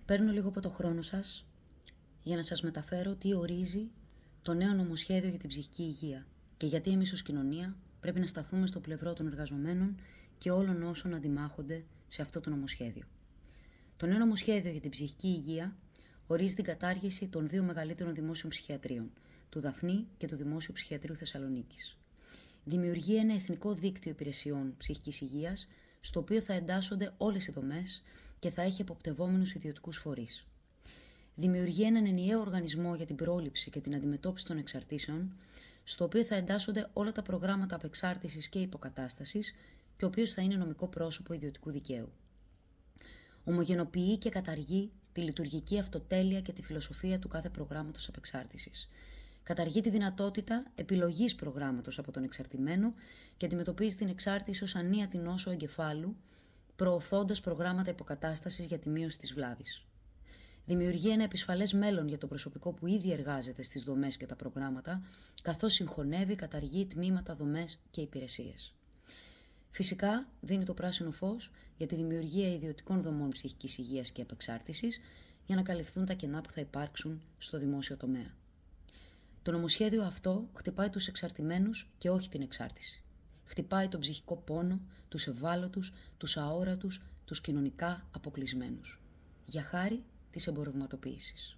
Παίρνω λίγο από το χρόνο σας για να σας μεταφέρω τι ορίζει το νέο νομοσχέδιο για την ψυχική υγεία και γιατί εμείς ως κοινωνία πρέπει να σταθούμε στο πλευρό των εργαζομένων και όλων όσων αντιμάχονται σε αυτό το νομοσχέδιο. Το νέο νομοσχέδιο για την ψυχική υγεία ορίζει την κατάργηση των δύο μεγαλύτερων δημόσιων ψυχιατρίων, του Δαφνή και του Δημόσιου Ψυχιατρίου Θεσσαλονίκης. Δημιουργεί ένα εθνικό δίκτυο υπηρεσιών ψυχικής υγείας, στο οποίο θα εντάσσονται όλες οι δομές και θα έχει εποπτευόμενους ιδιωτικούς φορείς. Δημιουργεί έναν ενιαίο οργανισμό για την πρόληψη και την αντιμετώπιση των εξαρτήσεων, στο οποίο θα εντάσσονται όλα τα προγράμματα απεξάρτησης και υποκατάστασης και ο οποίος θα είναι νομικό πρόσωπο ιδιωτικού δικαίου. Ομογενοποιεί και καταργεί τη λειτουργική αυτοτέλεια και τη φιλοσοφία του κάθε προγράμματος απεξάρτησης. Καταργεί τη δυνατότητα επιλογής προγράμματος από τον εξαρτημένο και αντιμετωπίζει την εξάρτηση ως ανίατη νόσο εγκεφάλου, προωθώντας προγράμματα υποκατάστασης για τη μείωση της βλάβης. Δημιουργεί ένα επισφαλές μέλλον για το προσωπικό που ήδη εργάζεται στις δομές και τα προγράμματα, καθώς συγχωνεύει, καταργεί τμήματα, δομές και υπηρεσίες. Φυσικά, δίνει το πράσινο φως για τη δημιουργία ιδιωτικών δομών ψυχικής υγείας και απεξάρτησης για να καλυφθούν τα κενά που θα υπάρξουν στο δημόσιο τομέα. Το νομοσχέδιο αυτό χτυπάει τους εξαρτημένους και όχι την εξάρτηση. Χτυπάει τον ψυχικό πόνο, τους ευάλωτους, τους αόρατους, τους κοινωνικά αποκλεισμένους. Για χάρη της εμπορευματοποίησης.